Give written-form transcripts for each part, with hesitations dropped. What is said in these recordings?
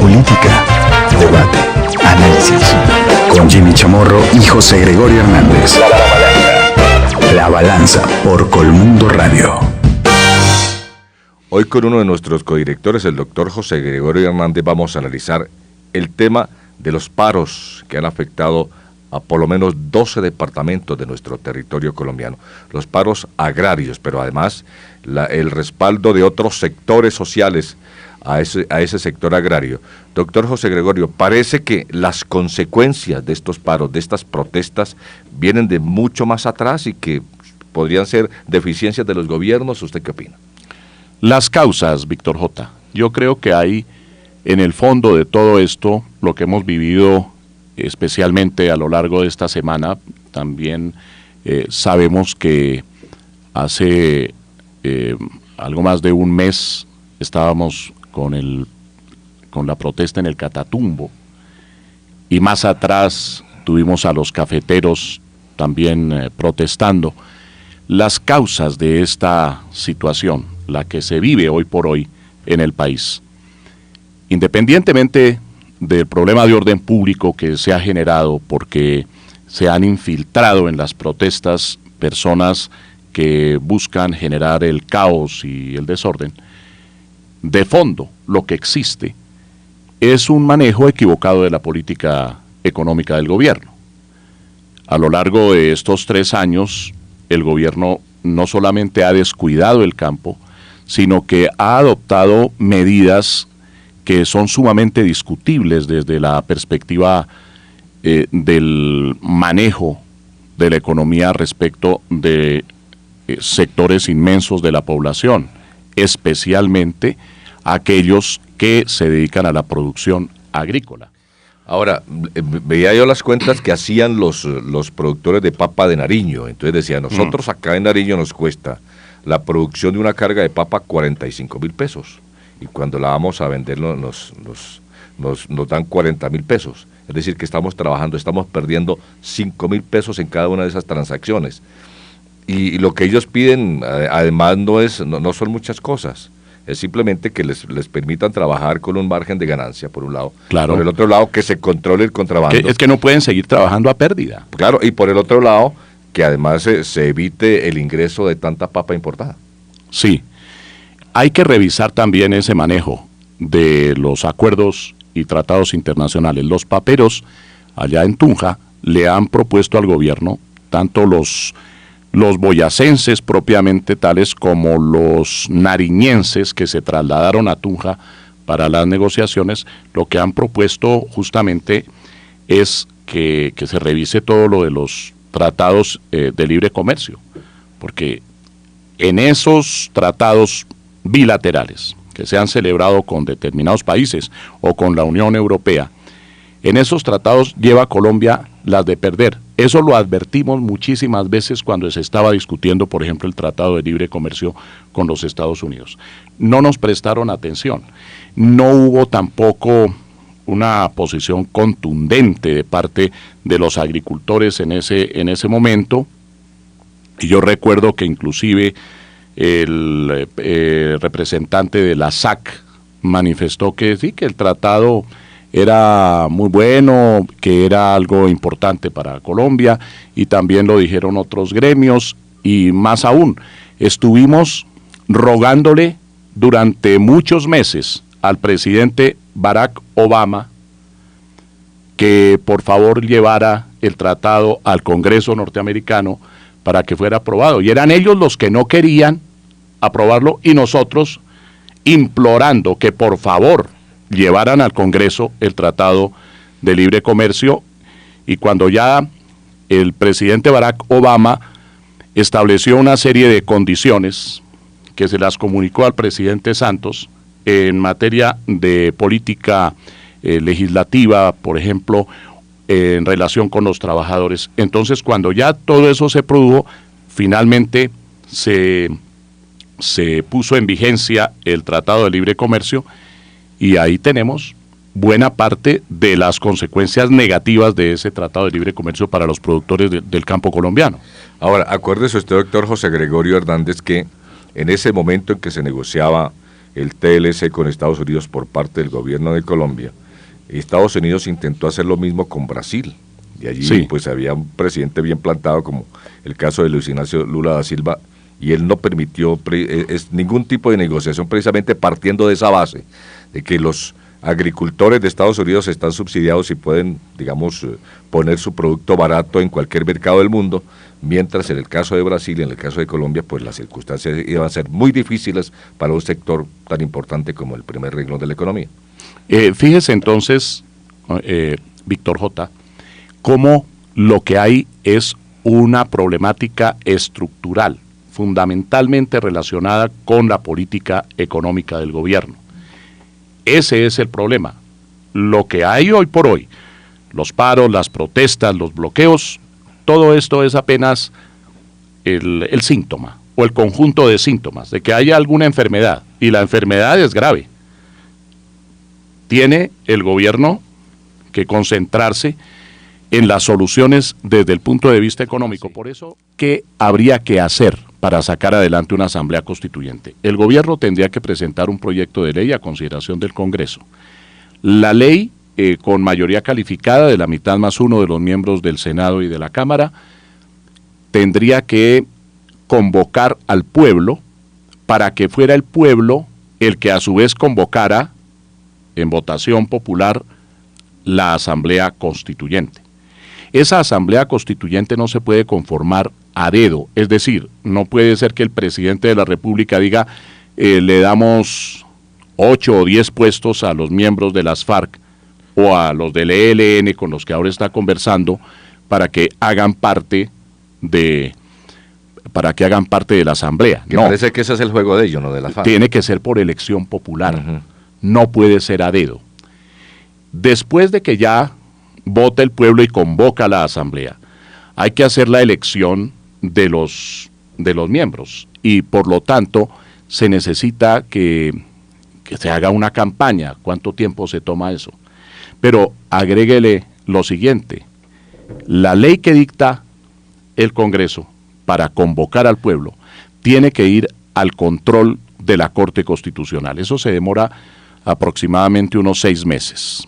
política, debate, análisis. Con Jimmy Chamorro y José Gregorio Hernández. La Balanza por Colmundo Radio. Hoy con uno de nuestros codirectores, el doctor José Gregorio Hernández, vamos a analizar el tema de los paros que han afectado a por lo menos 12 departamentos de nuestro territorio colombiano. Los paros agrarios, pero además el respaldo de otros sectores sociales a ese sector agrario. Doctor José Gregorio, parece que las consecuencias de estos paros, de estas protestas, vienen de mucho más atrás y que podrían ser deficiencias de los gobiernos. ¿Usted qué opina? Las causas, Víctor J. Yo creo que hay en el fondo de todo esto, lo que hemos vivido especialmente a lo largo de esta semana, también sabemos que hace algo más de un mes estábamos con la protesta en el Catatumbo, y más atrás tuvimos a los cafeteros también protestando. Las causas de esta situación, la que se vive hoy por hoy en el país, independientemente del problema de orden público que se ha generado porque se han infiltrado en las protestas personas que buscan generar el caos y el desorden, de fondo lo que existe es un manejo equivocado de la política económica del gobierno. A lo largo de estos 3 años, el gobierno no solamente ha descuidado el campo, sino que ha adoptado medidas que son sumamente discutibles desde la perspectiva del manejo de la economía respecto de sectores inmensos de la población, especialmente aquellos que se dedican a la producción agrícola. Ahora, veía yo las cuentas que hacían los productores de papa de Nariño. Entonces decía, nosotros acá en Nariño nos cuesta la producción de una carga de papa 45.000 pesos. Y cuando la vamos a vender nos dan 40.000 pesos. Es decir, que estamos perdiendo 5.000 pesos en cada una de esas transacciones. Y lo que ellos piden, además, no son muchas cosas. Es simplemente que les permitan trabajar con un margen de ganancia, por un lado. Claro. Por el otro lado, que se controle el contrabando. Es que no pueden seguir trabajando a pérdida. Claro, y por el otro lado, que además se evite el ingreso de tanta papa importada. Sí. Hay que revisar también ese manejo de los acuerdos y tratados internacionales. Los paperos allá en Tunja le han propuesto al gobierno, tanto los boyacenses propiamente tales como los nariñenses que se trasladaron a Tunja para las negociaciones, lo que han propuesto justamente es que se revise todo lo de los tratados de libre comercio, porque en esos tratados bilaterales que se han celebrado con determinados países o con la Unión Europea, en esos tratados lleva Colombia las de perder. Eso lo advertimos muchísimas veces cuando se estaba discutiendo, por ejemplo, el Tratado de Libre Comercio con los Estados Unidos. No nos prestaron atención. No hubo tampoco una posición contundente de parte de los agricultores en ese momento. Y yo recuerdo que inclusive el representante de la SAC manifestó que sí, que el tratado era muy bueno, que era algo importante para Colombia, y también lo dijeron otros gremios, y más aún, estuvimos rogándole durante muchos meses al presidente Barack Obama que por favor llevara el tratado al Congreso norteamericano para que fuera aprobado, y eran ellos los que no querían aprobarlo, y nosotros implorando que por favor llevaran al Congreso el Tratado de Libre Comercio. Y cuando ya el presidente Barack Obama estableció una serie de condiciones que se las comunicó al presidente Santos en materia de política legislativa, por ejemplo, en relación con los trabajadores, entonces cuando ya todo eso se produjo, finalmente se puso en vigencia el Tratado de Libre Comercio, y ahí tenemos buena parte de las consecuencias negativas de ese Tratado de Libre Comercio para los productores del campo colombiano. Ahora, acuérdese usted, doctor José Gregorio Hernández, que en ese momento en que se negociaba el TLC con Estados Unidos por parte del gobierno de Colombia, Estados Unidos intentó hacer lo mismo con Brasil. Y allí pues había un presidente bien plantado como el caso de Luis Ignacio Lula da Silva, y él no permitió ningún tipo de negociación, precisamente partiendo de esa base, de que los agricultores de Estados Unidos están subsidiados y pueden, digamos, poner su producto barato en cualquier mercado del mundo, mientras en el caso de Brasil y en el caso de Colombia, pues las circunstancias iban a ser muy difíciles para un sector tan importante como el primer renglón de la economía. Fíjese entonces, Víctor J., cómo lo que hay es una problemática estructural, fundamentalmente relacionada con la política económica del gobierno. Ese es el problema. Lo que hay hoy por hoy, los paros, las protestas, los bloqueos, todo esto es apenas el síntoma o el conjunto de síntomas de que haya alguna enfermedad, y la enfermedad es grave. Tiene el gobierno que concentrarse en las soluciones desde el punto de vista económico. Por eso, ¿qué habría que hacer para sacar adelante una asamblea constituyente? El gobierno tendría que presentar un proyecto de ley a consideración del Congreso. La ley, con mayoría calificada de la mitad más uno de los miembros del Senado y de la Cámara, tendría que convocar al pueblo para que fuera el pueblo el que a su vez convocara en votación popular la asamblea constituyente. Esa asamblea constituyente no se puede conformar a dedo, es decir, no puede ser que el presidente de la República diga le damos 8 o 10 puestos a los miembros de las FARC o a los del ELN con los que ahora está conversando para que hagan parte de la asamblea. Que no, parece que ese es el juego de ellos, no de la FARC. Tiene que ser por elección popular, no puede ser a dedo. Después de que ya vota el pueblo y convoca a la asamblea, hay que hacer la elección de los miembros, y por lo tanto se necesita que se haga una campaña. ¿Cuánto tiempo se toma eso? Pero agréguele lo siguiente: la ley que dicta el Congreso para convocar al pueblo tiene que ir al control de la Corte Constitucional. Eso se demora aproximadamente unos 6 meses.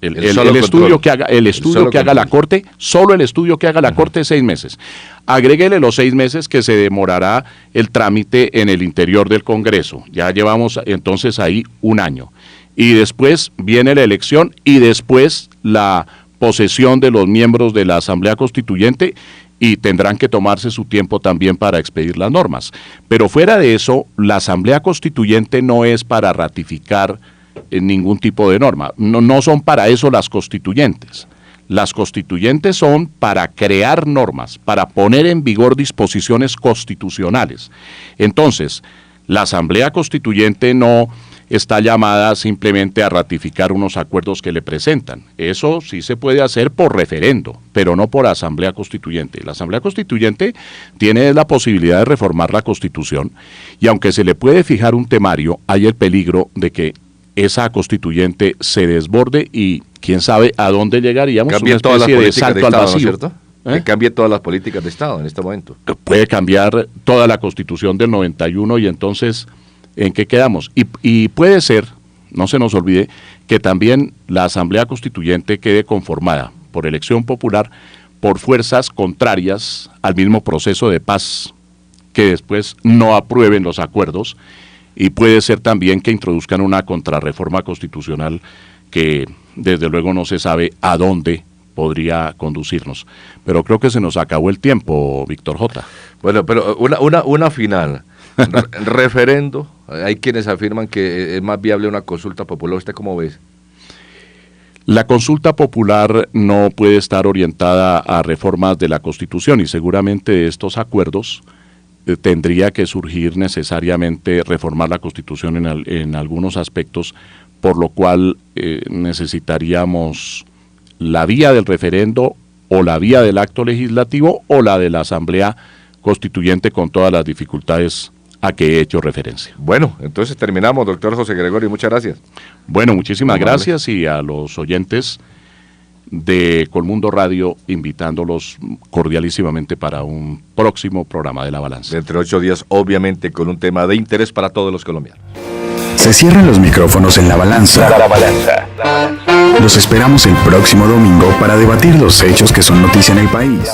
El estudio que haga la Corte, solo el estudio que haga la Corte, 6 meses. Agréguele los 6 meses que se demorará el trámite en el interior del Congreso. Ya llevamos entonces ahí 1 año. Y después viene la elección y después la posesión de los miembros de la Asamblea Constituyente, y tendrán que tomarse su tiempo también para expedir las normas. Pero fuera de eso, la Asamblea Constituyente no es para ratificar ningún tipo de norma. No son para eso las constituyentes. Las constituyentes son para crear normas, para poner en vigor disposiciones constitucionales. Entonces, la Asamblea Constituyente no está llamada simplemente a ratificar unos acuerdos que le presentan. Eso sí se puede hacer por referendo, pero no por Asamblea Constituyente. La Asamblea Constituyente tiene la posibilidad de reformar la Constitución, y aunque se le puede fijar un temario, hay el peligro de que esa constituyente se desborde y quién sabe a dónde llegaríamos. Cambie todas las políticas de Estado, ¿no es cierto? Que cambie todas las políticas de Estado en este momento. Puede cambiar toda la Constitución del 91, y entonces, ¿en qué quedamos? Y puede ser, no se nos olvide, que también la Asamblea Constituyente quede conformada por elección popular por fuerzas contrarias al mismo proceso de paz, que después no aprueben los acuerdos. Y puede ser también que introduzcan una contrarreforma constitucional que desde luego no se sabe a dónde podría conducirnos. Pero creo que se nos acabó el tiempo, Víctor J. Bueno, pero una final. Referendo. Hay quienes afirman que es más viable una consulta popular. ¿Usted cómo ve? La consulta popular no puede estar orientada a reformas de la Constitución, y seguramente de estos acuerdos tendría que surgir necesariamente reformar la Constitución en algunos aspectos, por lo cual necesitaríamos la vía del referendo, o la vía del acto legislativo, o la de la Asamblea Constituyente, con todas las dificultades a que he hecho referencia. Bueno, entonces terminamos, doctor José Gregorio, muchas gracias. Bueno, muchísimas gracias, y a los oyentes de Colmundo Radio, invitándolos cordialísimamente para un próximo programa de La Balanza. Dentro de 8 días, obviamente, con un tema de interés para todos los colombianos. Se cierran los micrófonos en La Balanza. La balanza. Los esperamos el próximo domingo para debatir los hechos que son noticia en el país.